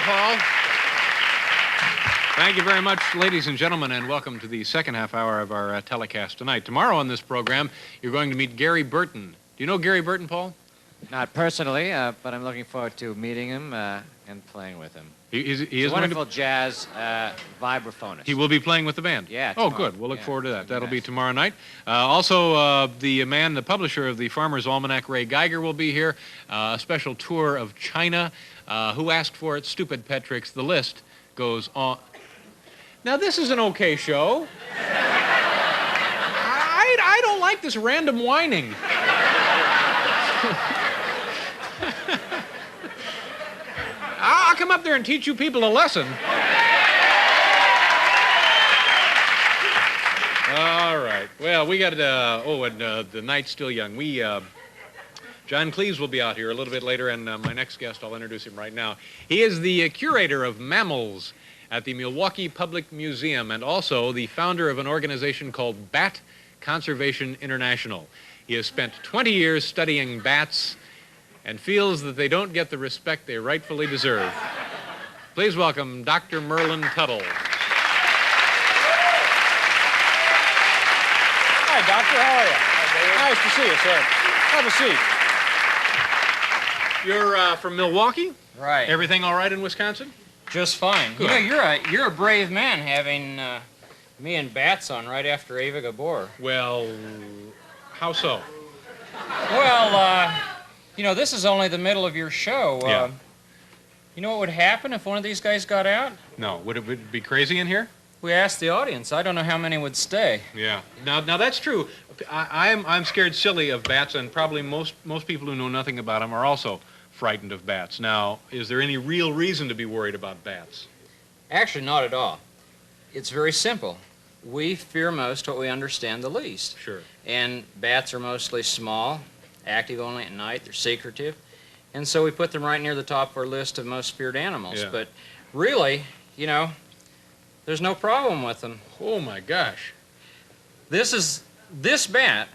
Paul. Thank you very much, ladies and gentlemen, and welcome to the second half hour of our telecast tonight. Tomorrow on this program, you're going to meet Gary Burton. Do you know Gary Burton, Paul? Not personally, but I'm looking forward to meeting him and playing with him. He He's a wonderful jazz vibraphonist. He will be playing with the band? Yeah, Oh, tomorrow. good. We'll look forward to that. That'll be nice. tomorrow night. Also, the publisher of the Farmer's Almanac, Ray Geiger, will be here. A special tour of China. Who asked for it? Stupid pet tricks. The list goes on. Now, this is an okay show. I don't like this random whining. I'll come up there and teach you people a lesson. All right. Well, we got the night's still young. John Cleese will be out here a little bit later, and my next guest, I'll introduce him right now. He is the curator of mammals at the Milwaukee Public Museum and also the founder of an organization called Bat Conservation International. He has spent 20 years studying bats and feels that they don't get the respect they rightfully deserve. Please welcome Dr. Merlin Tuttle. Hi, Doctor. How are you? Nice to see you, sir. Have a seat. You're from Milwaukee? Right. Everything all right in Wisconsin? Just fine. Good. You know, you're a brave man having me and bats on right after Eva Gabor. Well, how so? Well, you know, this is only the middle of your show. Yeah. You know what would happen if one of these guys got out? No. Would it be crazy in here? We asked the audience. I don't know how many would stay. Yeah. Now that's true. I'm scared silly of bats, and probably most people who know nothing about them are also frightened of bats. Now, is there any real reason to be worried about bats? Actually, not at all. It's very simple. We fear most what we understand the least. Sure. And bats are mostly small, active only at night, they're secretive, and so we put them right near the top of our list of most feared animals. Yeah. But really, you know, there's no problem with them. Oh my gosh. This bat,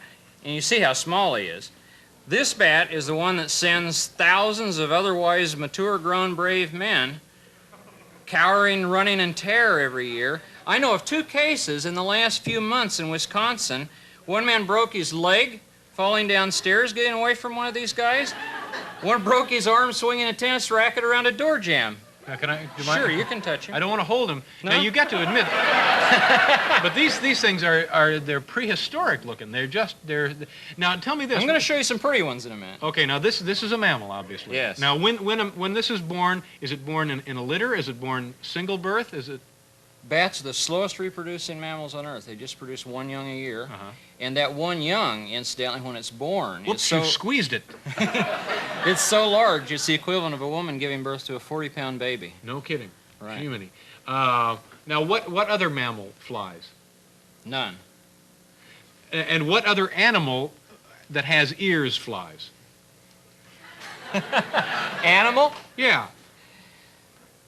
and you see how small he is, this bat is the one that sends thousands of otherwise mature-grown brave men cowering, running in terror every year. I know of 2 cases in the last few months in Wisconsin. One man broke his leg falling downstairs, getting away from one of these guys. One broke his arm swinging a tennis racket around a door jamb. Now, can I? Sure, you can touch him. I don't want to hold him. No? Now you got to admit, but these things they're prehistoric looking. They're. Now tell me this. I'm going to show you some pretty ones in a minute. Okay, now this is a mammal, obviously. Yes. Now when this is born born in a litter? Is it born single birth? Is it? Bats are the slowest reproducing mammals on Earth. They just produce 1 young a year. Uh-huh. And that 1 young, incidentally, when it's born, Whoops! You squeezed it. it's so large, it's the equivalent of a woman giving birth to a 40-pound baby. No kidding. Right. Jiminy. Now what other mammal flies? None. And what other animal that has ears flies? Animal? Yeah.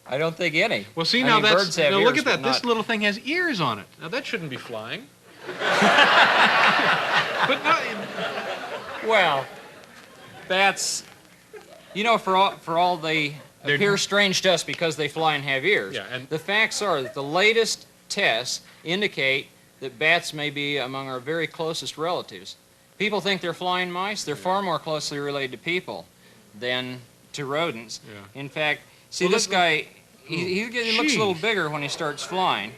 I don't think any. Well, see, I now mean, that's birds have now ears, look at but that. This not- little thing has ears on it. Now that shouldn't be flying. But no, Well, bats, you know, for all they They're- appear strange to us because they fly and have ears. Yeah, and- the facts are that the latest tests indicate that bats may be among our very closest relatives. People think they're flying mice. They're far more closely related to people than to rodents. Yeah. In fact, see, Well, this look- guy, he looks a little Gee. bigger when he starts flying.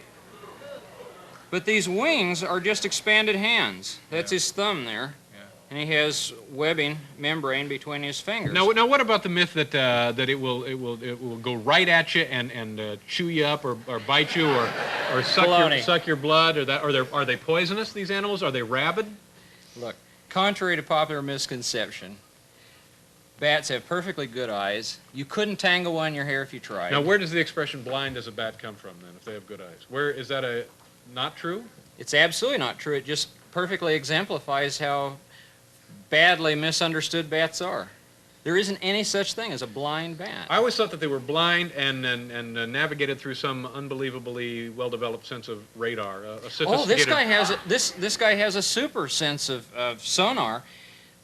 But these wings are just expanded hands. That's Yeah. his thumb there. Yeah. And he has webbing membrane between his fingers. now what about the myth that it will go right at you and chew you up or bite you or Baloney. suck your blood are they poisonous? These animals, are they rabid? Look, contrary to popular misconception, bats have perfectly good eyes. You couldn't tangle one in your hair if you tried. Now where does the expression "blind as a bat" come from then? If they have good eyes, where is that not true? It's absolutely not true. It just perfectly exemplifies how badly misunderstood bats are. There isn't any such thing as a blind bat. I always thought that they were blind and navigated through some unbelievably well-developed sense of radar. A Oh, this sophisticated- guy has a super sense of sonar.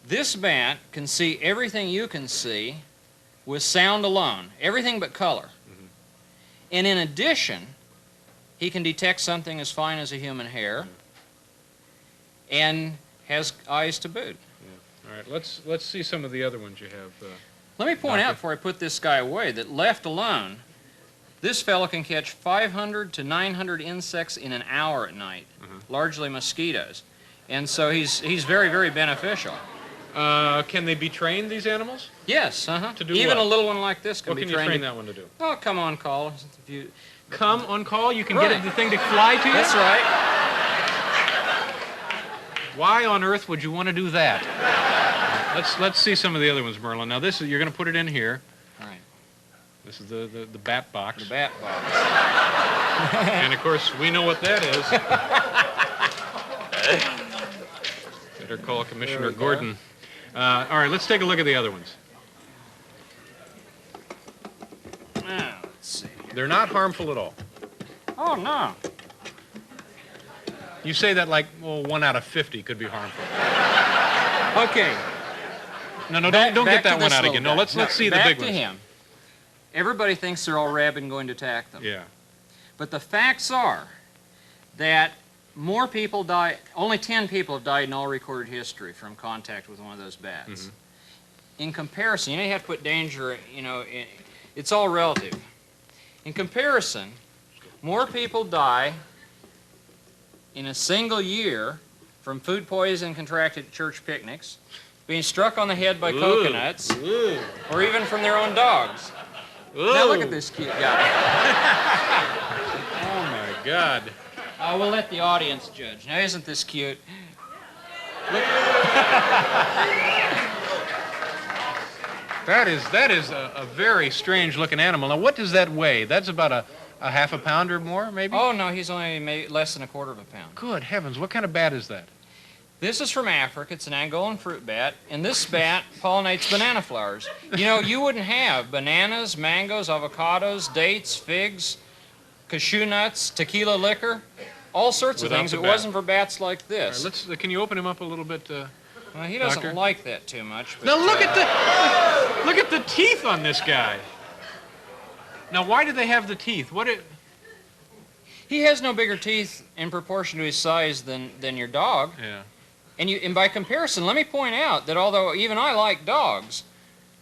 This bat can see everything you can see with sound alone, everything but color. And in addition, he can detect something as fine as a human hair and has eyes to boot. All right, let's see some of the other ones you have. Let me point out before I put this guy away that left alone, this fellow can catch 500 to 900 insects in an hour at night, largely mosquitoes. And so he's very, very beneficial. Can they be trained, these animals? Yes, To do even what? a little one like this can What be can you trained. train that one to do? Oh, come on, call. If you... Come on call? You can Right. get the thing to fly to you? That's right. Why on earth would you want to do that? Let's see some of the other ones, Merlin. Now this is, you're going to put it in here. All right. This is the bat box. The bat box. And of course, we know what that is. Better call Commissioner Gordon. All right, let's take a look at the other ones. Now, let's see. They're not harmful at all. Oh, no. You say that like, well, 1 out of 50 could be harmful. Okay. No, don't Back get to that one this out little again. No, guy. let's see the back big to ones. him. Everybody thinks they're all rabid and going to attack them. Yeah. But the facts are that more people die, only 10 people have died in all recorded history from contact with one of those bats. In comparison, you have to put danger, it's all relative. In comparison, more people die in a single year from food poisoning contracted at church picnics, being struck on the head by coconuts, or even from their own dogs. Now look at this cute guy. Oh my God. We'll let the audience judge. Now isn't this cute? That is a very strange looking animal. Now what does that weigh? That's about a half a pound or more, maybe? Oh no, he's only less than a quarter of a pound. Good heavens, what kind of bat is that? This is from Africa. It's an Angolan fruit bat, and this bat pollinates banana flowers. You wouldn't have bananas, mangoes, avocados, dates, figs, cashew nuts, tequila liquor, all sorts Without of things. the If it bat. wasn't for bats like All this. right, can you open him up a little bit? Well, he doesn't Doctor? like that too much. But, Now look at the teeth on this guy. Now why do they have the teeth? he has no bigger teeth in proportion to his size than your dog. Yeah. And by comparison, let me point out that although even I like dogs,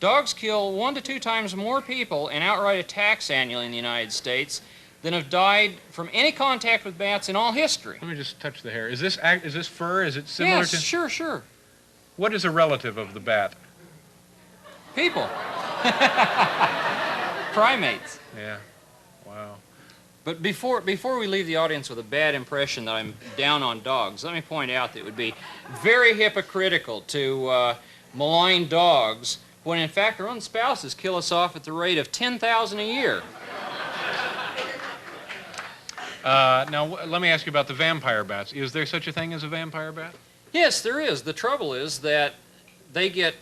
dogs kill 1 to 2 times more people in outright attacks annually in the United States than have died from any contact with bats in all history. Let me just touch the hair. Is this fur? Is it similar Yes, to? sure. What is a relative of the bat? People. Primates. Yeah. Wow. But before we leave the audience with a bad impression that I'm down on dogs, let me point out that it would be very hypocritical to malign dogs when in fact their own spouses kill us off at the rate of 10,000 a year. Now let me ask you about the vampire bats. Is there such a thing as a vampire bat? Yes, there is. The trouble is that they get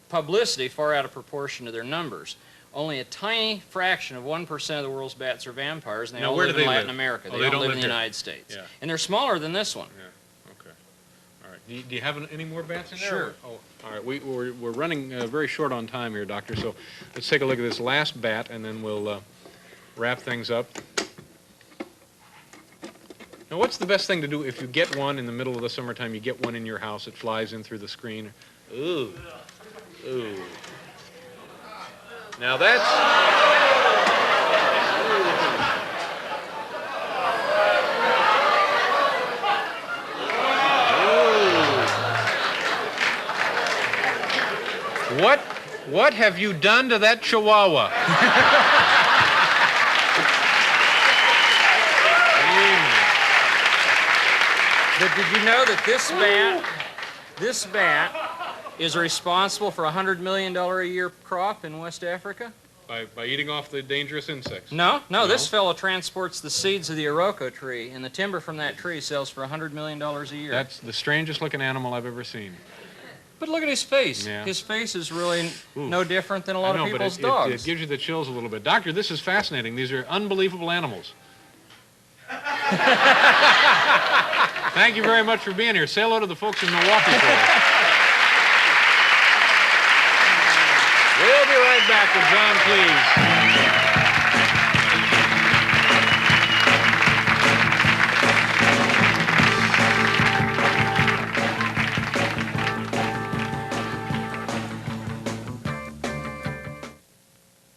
publicity far out of proportion to their numbers. Only a tiny fraction of 1% of the world's bats are vampires, and they Now, all where live do in they Latin live? America. Oh, They don't live in the here. United States. Yeah. And they're smaller than this one. Yeah. Okay. All right. Do you have any more bats in there? Sure. Oh, all right. We're running very short on time here, Doctor. So let's take a look at this last bat, and then we'll wrap things up. Now, what's the best thing to do if you get one in the middle of the summertime? You get one in your house. It flies in through the screen. Ooh. Ooh. Now that's. What have you done to that chihuahua? But did you know that this bat is responsible for a $100 million a year crop in West Africa? By eating off the dangerous insects. No, this fellow transports the seeds of the Iroko tree, and the timber from that tree sells for $100 million a year. That's the strangest looking animal I've ever seen. But look at his face. Yeah. His face is really Ooh. no different than a lot I know, of people's but dogs. it gives you the chills a little bit. Doctor, this is fascinating. These are unbelievable animals. Thank you very much for being here. Say hello to the folks in Milwaukee for us. We'll be right back with John Cleese.